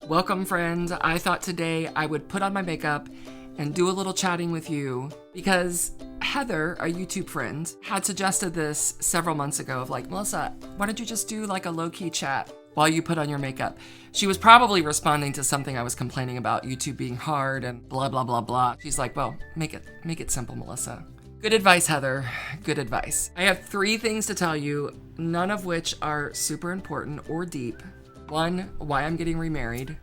Welcome, friend. I thought today I would put on my makeup and do a little chatting with you because Heather, our YouTube friend, had suggested this several months ago of like, Melissa, why don't you just do like a low-key chat while you put on your makeup? She was probably responding to something I was complaining about YouTube being hard and blah, blah, blah, blah. She's like, well, make it simple, Melissa. Good advice, Heather. Good advice. I have 3 things to tell you, none of which are super important or deep. 1, why I'm getting remarried.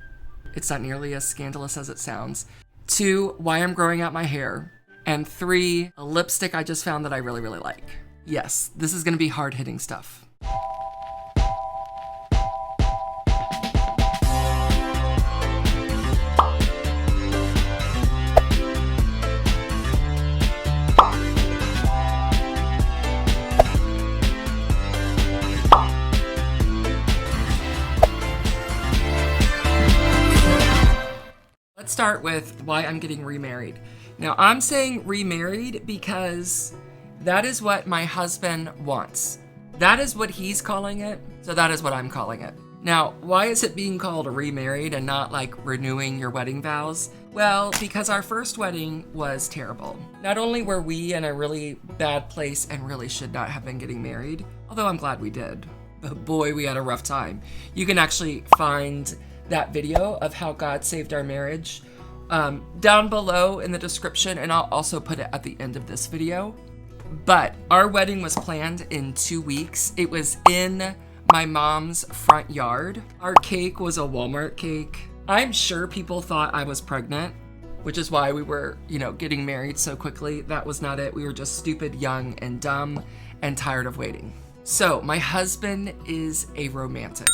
It's not nearly as scandalous as it sounds. 2, why I'm growing out my hair. And 3, a lipstick I just found that I really, really like. Yes, this is gonna be hard-hitting stuff. Let's start with why I'm getting remarried. Now, I'm saying remarried because that is what my husband wants. That is what he's calling it, so that is what I'm calling it. Now, why is it being called remarried and not like renewing your wedding vows? Well, because our first wedding was terrible. Not only were we in a really bad place and really should not have been getting married, although I'm glad we did, but boy, we had a rough time. You can actually find that video of how God saved our marriage down below in the description, and I'll also put it at the end of this video. But our wedding was planned in 2 weeks. It was in my mom's front yard. Our cake was a Walmart cake. I'm sure people thought I was pregnant, which is why we were, getting married so quickly. That was not it. We were just stupid, young, and dumb, and tired of waiting. So my husband is a romantic.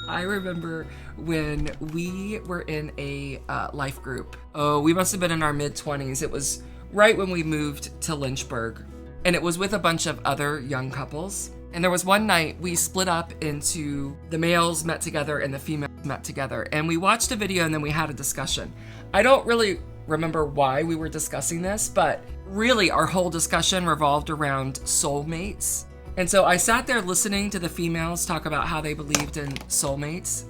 I remember when we were in a life group. Oh, we must have been in our mid-20s. It was right when we moved to Lynchburg. And it was with a bunch of other young couples. And there was one night we split up into the males met together and the females met together. And we watched a video and then we had a discussion. I don't really remember why we were discussing this, but really our whole discussion revolved around soulmates. And so I sat there listening to the females talk about how they believed in soulmates.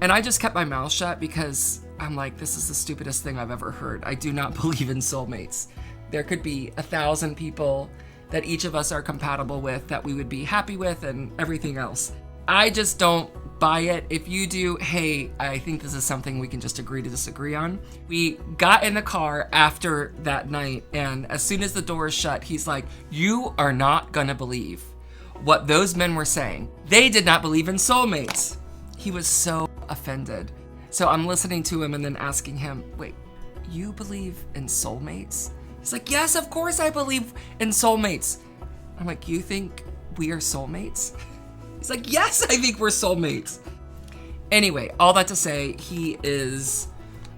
And I just kept my mouth shut because I'm like, this is the stupidest thing I've ever heard. I do not believe in soulmates. There could be 1,000 people that each of us are compatible with, that we would be happy with, and everything else. I just don't buy it. If you do, hey, I think this is something we can just agree to disagree on. We got in the car after that night, and as soon as the door is shut, he's like, you are not gonna believe what those men were saying. They did not believe in soulmates. He was so offended. So I'm listening to him and then asking him, wait, you believe in soulmates? He's like, yes, of course I believe in soulmates. I'm like, you think we are soulmates? He's like, yes, I think we're soulmates. Anyway, all that to say, he is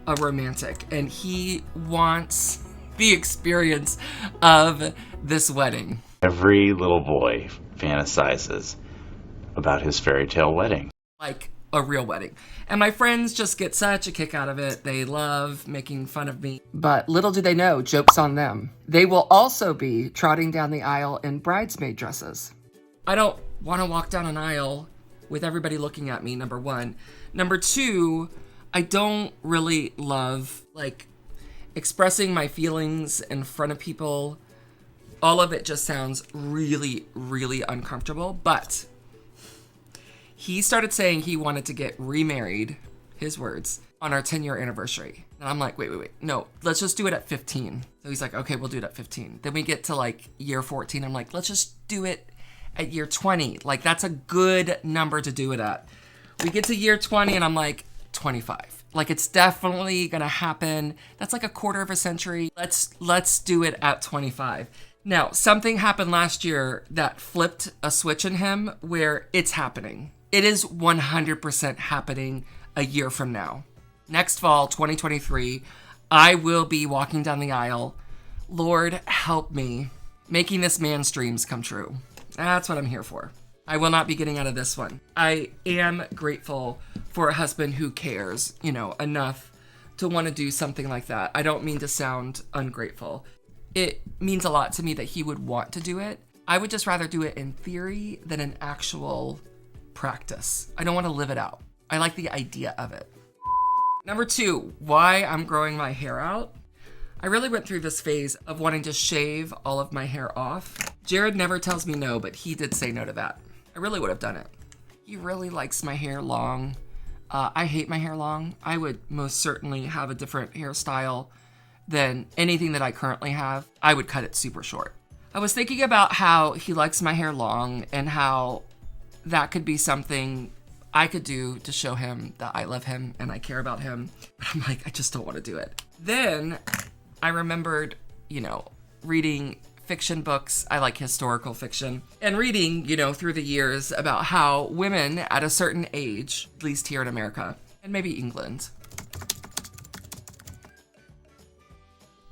a romantic and he wants the experience of this wedding. Every little boy fantasizes about his fairy tale wedding. Like a real wedding. And my friends just get such a kick out of it. They love making fun of me. But little do they know, joke's on them. They will also be trotting down the aisle in bridesmaid dresses. I don't want to walk down an aisle with everybody looking at me, number 1. Number 2, I don't really love expressing my feelings in front of people. All of it just sounds really, really uncomfortable. But he started saying he wanted to get remarried, his words, on our 10-year anniversary. And I'm like, wait. No, let's just do it at 15. So he's like, okay, we'll do it at 15. Then we get to year 14. I'm like, let's just do it at year 20. That's a good number to do it at. We get to year 20 and I'm like, 25. It's definitely gonna happen. That's like a quarter of a century. Let's do it at 25. Now, something happened last year that flipped a switch in him where it's happening. It is 100% happening a year from now. Next fall, 2023, I will be walking down the aisle. Lord, help me, making this man's dreams come true. That's what I'm here for. I will not be getting out of this one. I am grateful for a husband who cares, enough to want to do something like that. I don't mean to sound ungrateful. It means a lot to me that he would want to do it. I would just rather do it in theory than in actual practice. I don't want to live it out. I like the idea of it. Number 2, why I'm growing my hair out. I really went through this phase of wanting to shave all of my hair off. Jared never tells me no, but he did say no to that. I really would have done it. He really likes my hair long. I hate my hair long. I would most certainly have a different hairstyle than anything that I currently have. I would cut it super short. I was thinking about how he likes my hair long and how that could be something I could do to show him that I love him and I care about him. But I'm like, I just don't want to do it. Then I remembered, reading fiction books. I like historical fiction. And reading, through the years about how women at a certain age, at least here in America, and maybe England,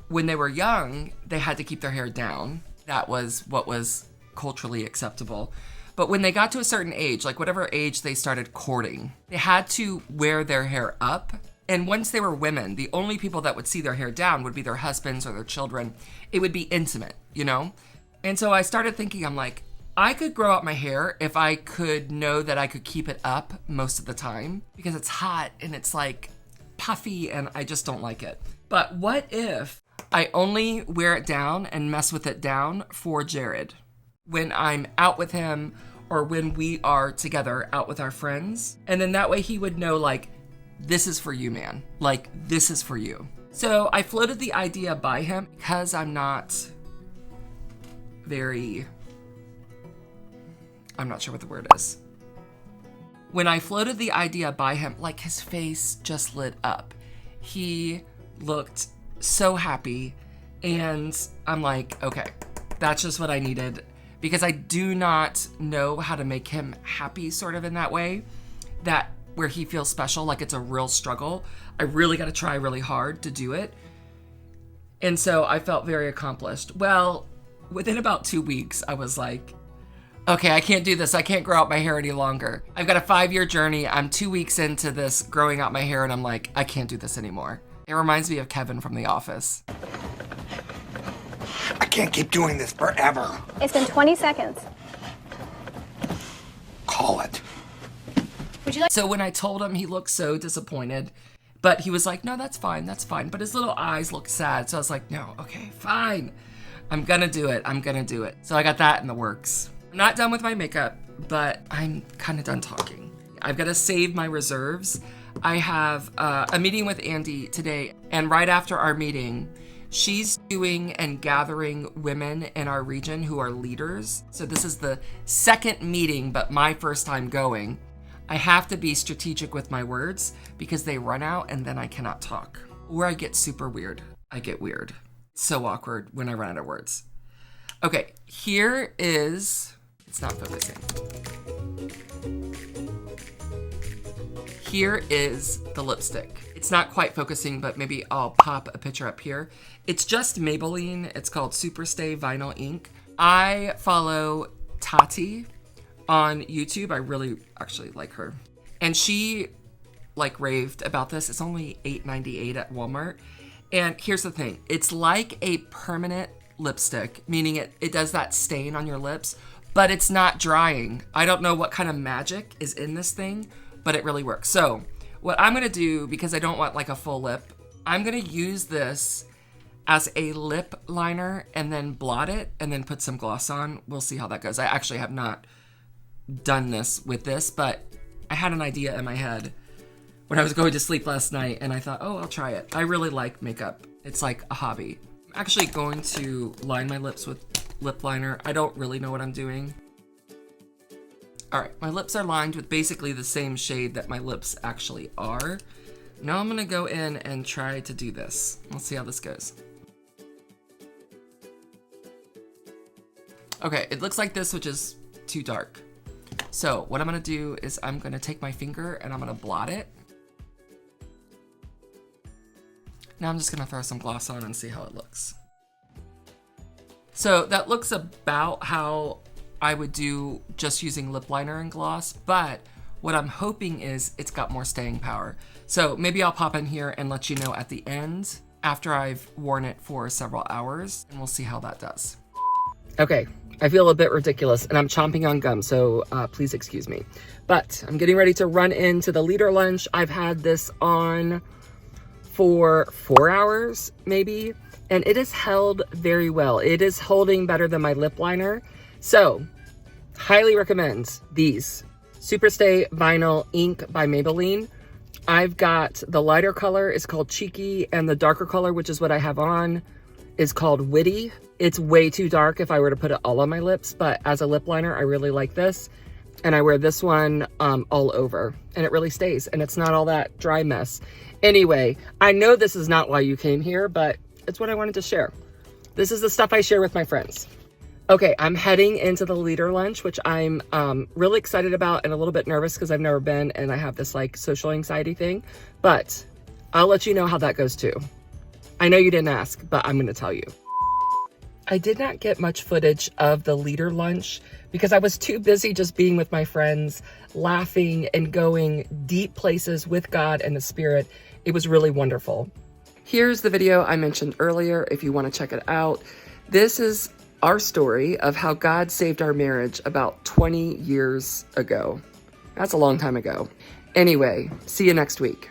when they were young, they had to keep their hair down. That was what was culturally acceptable. But when they got to a certain age, like whatever age they started courting, they had to wear their hair up. And once they were women, the only people that would see their hair down would be their husbands or their children. It would be intimate, And so I started thinking, I'm like, I could grow out my hair if I could know that I could keep it up most of the time because it's hot and it's like puffy and I just don't like it. But what if I only wear it down and mess with it down for Jared when I'm out with him or when we are together out with our friends? And then that way he would know, like, this is for you, man. Like, this is for you. So I floated the idea by him because I'm not I'm not sure what the word is. When I floated the idea by him, like his face just lit up. He looked so happy and I'm like, okay, that's just what I needed because I do not know how to make him happy sort of in that way, that where he feels special, like it's a real struggle. I really got to try really hard to do it. And so I felt very accomplished. Well, within about 2 weeks, I was like, okay, I can't do this. I can't grow out my hair any longer. I've got a 5-year journey. I'm 2 weeks into this growing out my hair and I'm like, I can't do this anymore. It reminds me of Kevin from The Office. I can't keep doing this forever. It's been 20 seconds. Call it. Would you like? So when I told him, he looked so disappointed, but he was like, no, that's fine. But his little eyes looked sad. So I was like, no, okay, fine. I'm gonna do it. So I got that in the works. I'm not done with my makeup, but I'm kind of done talking. I've got to save my reserves. I have a meeting with Andy today, and right after our meeting, she's doing and gathering women in our region who are leaders. So this is the second meeting, but my first time going. I have to be strategic with my words because they run out and then I cannot talk. Or I get super weird. I get weird. It's so awkward when I run out of words. Okay, here is... It's not focusing. Here is the lipstick. It's not quite focusing, but maybe I'll pop a picture up here. It's just Maybelline. It's called Superstay Vinyl Ink. I follow Tati on YouTube. I really actually like her. And she raved about this. It's only $8.98 at Walmart. And here's the thing. It's like a permanent lipstick, meaning it does that stain on your lips, but it's not drying. I don't know what kind of magic is in this thing, but it really works. So what I'm gonna do, because I don't want like a full lip, I'm gonna use this as a lip liner and then blot it and then put some gloss on. We'll see how that goes. I actually have not done this with this, but I had an idea in my head when I was going to sleep last night and I thought, oh, I'll try it. I really like makeup. It's like a hobby. I'm actually going to line my lips with lip liner. I don't really know what I'm doing. All right, my lips are lined with basically the same shade that my lips actually are. Now I'm gonna go in and try to do this. Let's see how this goes. Okay, it looks like this, which is too dark. So what I'm gonna do is I'm gonna take my finger and I'm gonna blot it. Now I'm just gonna throw some gloss on and see how it looks. So that looks about how I would do just using lip liner and gloss, but what I'm hoping is it's got more staying power. So maybe I'll pop in here and let you know at the end after I've worn it for several hours, and we'll see how that does. Okay, I feel a bit ridiculous and I'm chomping on gum, so please excuse me. But I'm getting ready to run into the leader lunch. I've had this on for 4 hours maybe, and it is held very well. It is holding better than my lip liner. So highly recommend these. Superstay Vinyl Ink by Maybelline. I've got the lighter color is called Cheeky, and the darker color, which is what I have on, is called Witty. It's way too dark if I were to put it all on my lips, but as a lip liner, I really like this. And I wear this one all over, and it really stays, and it's not all that dry mess. Anyway, I know this is not why you came here, but it's what I wanted to share. This is the stuff I share with my friends. Okay, I'm heading into the leader lunch, which I'm really excited about and a little bit nervous because I've never been and I have this like social anxiety thing, but I'll let you know how that goes too. I know you didn't ask, but I'm gonna tell you. I did not get much footage of the leader lunch because I was too busy just being with my friends, laughing and going deep places with God and the Spirit. It was really wonderful. Here's the video I mentioned earlier if you want to check it out. This is our story of how God saved our marriage about 20 years ago. That's a long time ago. Anyway, see you next week.